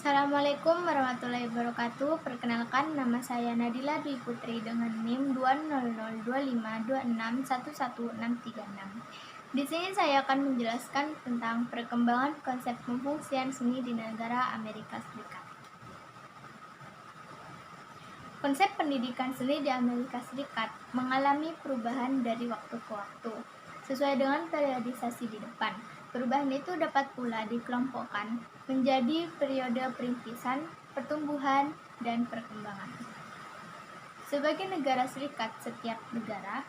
Assalamualaikum warahmatullahi wabarakatuh. Perkenalkan, nama saya Nadila Dwi Putri dengan NIM 2002526116366. Di sini saya akan menjelaskan tentang perkembangan konsep pemfungsian seni di negara Amerika Serikat. Konsep pendidikan seni di Amerika Serikat mengalami perubahan dari waktu ke waktu, sesuai dengan periodisasi di depan. Perubahan itu dapat pula dikelompokkan menjadi periode perintisan, pertumbuhan, dan perkembangan. Sebagai negara serikat, setiap negara,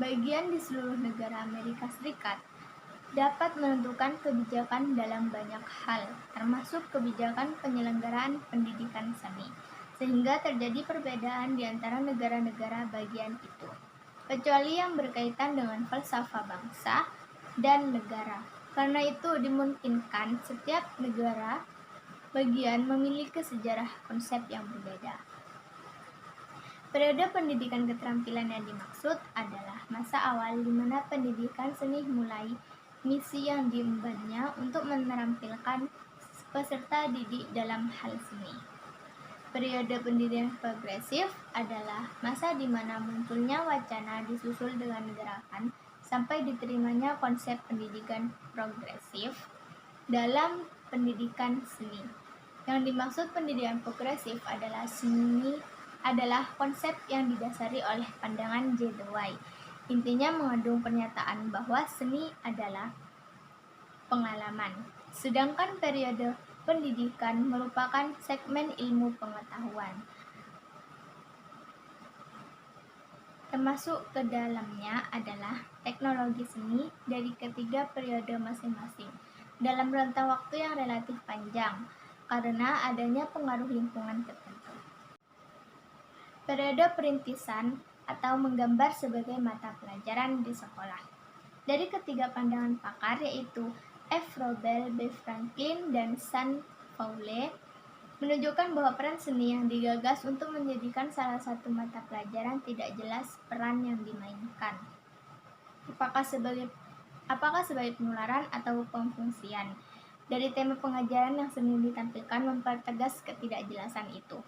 bagian di seluruh negara Amerika Serikat, dapat menentukan kebijakan dalam banyak hal, termasuk kebijakan penyelenggaraan pendidikan seni, sehingga terjadi perbedaan di antara negara-negara bagian itu, kecuali yang berkaitan dengan falsafah bangsa dan negara. Karena itu dimungkinkan setiap negara bagian memiliki sejarah konsep yang berbeda. Periode pendidikan keterampilan yang dimaksud adalah masa awal di mana pendidikan seni mulai misi yang diembannya untuk menerampilkan peserta didik dalam hal seni. Periode pendidikan progresif adalah masa di mana munculnya wacana disusul dengan gerakan sampai diterimanya konsep pendidikan progresif dalam pendidikan seni. Yang dimaksud pendidikan progresif adalah konsep yang didasari oleh pandangan J. Dewey. Intinya mengandung pernyataan bahwa seni adalah pengalaman, sedangkan periode pendidikan merupakan segmen ilmu pengetahuan, termasuk ke dalamnya adalah teknologi seni dari ketiga periode masing-masing dalam rentang waktu yang relatif panjang karena adanya pengaruh lingkungan tertentu. Periode perintisan atau menggambar sebagai mata pelajaran di sekolah. Dari ketiga pandangan pakar yaitu F. Robel, B. Franklin, dan San Paule menunjukkan bahwa peran seni yang digagas untuk menjadikan salah satu mata pelajaran tidak jelas peran yang dimainkan. Apakah sebagai penularan atau pemfungsian? Dari tema pengajaran yang seni ditampilkan mempertegas ketidakjelasan itu.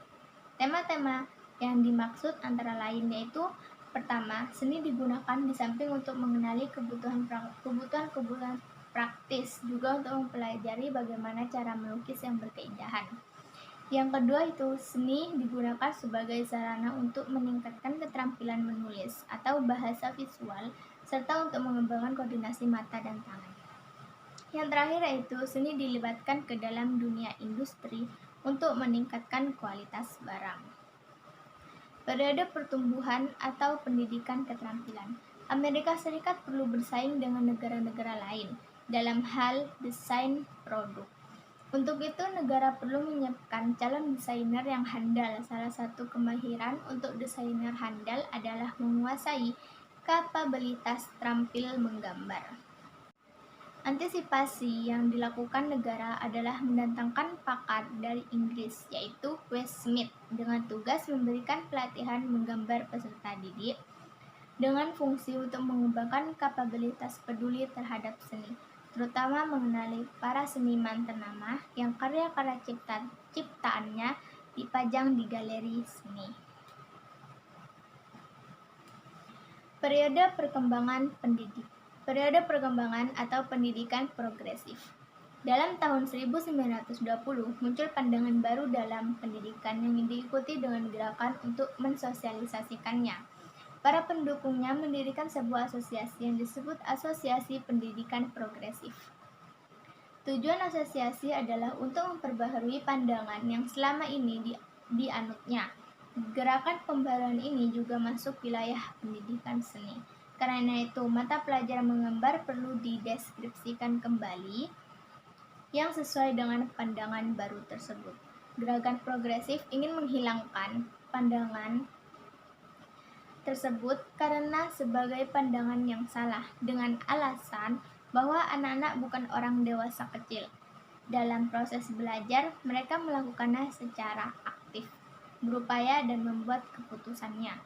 Tema-tema yang dimaksud antara lain yaitu pertama, seni digunakan di samping untuk mengenali kebutuhan praktis, juga untuk mempelajari bagaimana cara melukis yang berkeindahan. Yang kedua itu, seni digunakan sebagai sarana untuk meningkatkan keterampilan menulis atau bahasa visual, serta untuk mengembangkan koordinasi mata dan tangan. Yang terakhir yaitu, seni dilibatkan ke dalam dunia industri untuk meningkatkan kualitas barang. Periode pertumbuhan atau pendidikan keterampilan. Amerika Serikat perlu bersaing dengan negara-negara lain dalam hal desain produk. Untuk itu, negara perlu menyiapkan calon desainer yang handal. Salah satu kemahiran untuk desainer handal adalah menguasai kapabilitas terampil menggambar. Antisipasi yang dilakukan negara adalah mendatangkan pakar dari Inggris, yaitu Wes Smith, dengan tugas memberikan pelatihan menggambar peserta didik dengan fungsi untuk mengembangkan kapabilitas peduli terhadap seni, terutama mengenali para seniman ternama yang karya-karya ciptaannya dipajang di galeri seni. Periode perkembangan atau pendidikan progresif. Dalam tahun 1920, muncul pandangan baru dalam pendidikan yang diikuti dengan gerakan untuk mensosialisasikannya. Para pendukungnya mendirikan sebuah asosiasi yang disebut Asosiasi Pendidikan Progresif. Tujuan asosiasi adalah untuk memperbaharui pandangan yang selama ini dianutnya. Gerakan pembaharuan ini juga masuk wilayah pendidikan seni. Karena itu, mata pelajaran menggambar perlu dideskripsikan kembali yang sesuai dengan pandangan baru tersebut. Gerakan progresif ingin menghilangkan pandangan tersebut karena sebagai pandangan yang salah, dengan alasan bahwa anak-anak bukan orang dewasa kecil. Dalam proses belajar, mereka melakukannya secara aktif, berupaya dan membuat keputusannya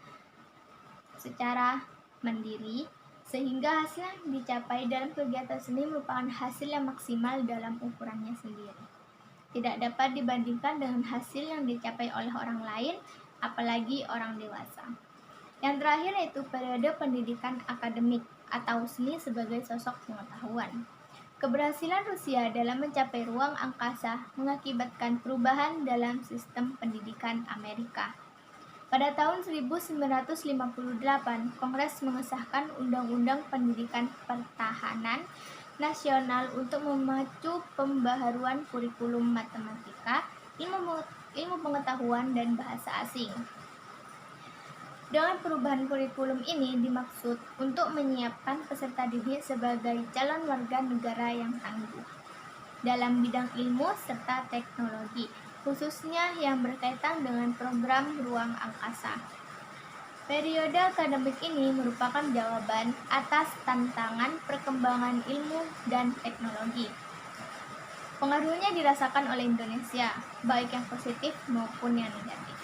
secara mandiri, sehingga hasil yang dicapai dalam kegiatan seni merupakan hasil yang maksimal dalam ukurannya sendiri. tidak dapat dibandingkan dengan hasil yang dicapai oleh orang lain, apalagi orang dewasa. Yang terakhir yaitu periode pendidikan akademik atau seni sebagai sosok pengetahuan. Keberhasilan Rusia dalam mencapai ruang angkasa mengakibatkan perubahan dalam sistem pendidikan Amerika. Pada tahun 1958, Kongres mengesahkan Undang-Undang Pendidikan Pertahanan Nasional untuk memacu pembaharuan kurikulum matematika, ilmu pengetahuan, dan bahasa asing. Dengan perubahan kurikulum ini dimaksud untuk menyiapkan peserta didik sebagai calon warga negara yang tangguh dalam bidang ilmu serta teknologi, khususnya yang berkaitan dengan program ruang angkasa. Periode akademik ini merupakan jawaban atas tantangan perkembangan ilmu dan teknologi. Pengaruhnya dirasakan oleh Indonesia, baik yang positif maupun yang negatif.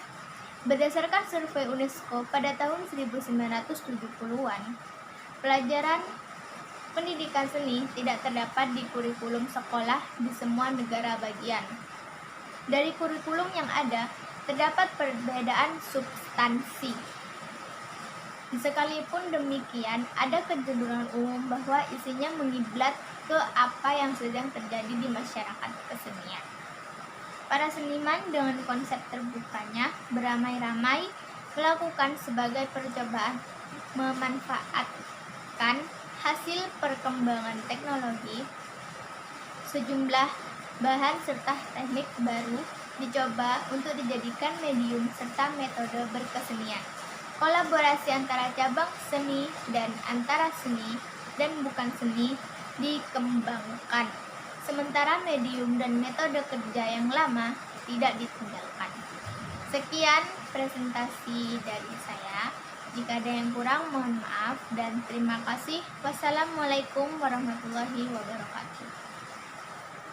Berdasarkan survei UNESCO pada tahun 1970-an, pelajaran pendidikan seni tidak terdapat di kurikulum sekolah di semua negara bagian. Dari kurikulum yang ada, terdapat perbedaan substansi. Sekalipun demikian, ada kecenderungan umum bahwa isinya mengiblat ke apa yang sedang terjadi di masyarakat kesenian. Para seniman dengan konsep terbukanya beramai-ramai melakukan sebagai percobaan memanfaatkan hasil perkembangan teknologi. Sejumlah bahan serta teknik baru dicoba untuk dijadikan medium serta metode berkesenian. Kolaborasi antara cabang seni dan antara seni dan bukan seni dikembangkan. Sementara medium dan metode kerja yang lama tidak ditinggalkan. Sekian presentasi dari saya. Jika ada yang kurang, mohon maaf dan terima kasih. Wassalamualaikum warahmatullahi wabarakatuh.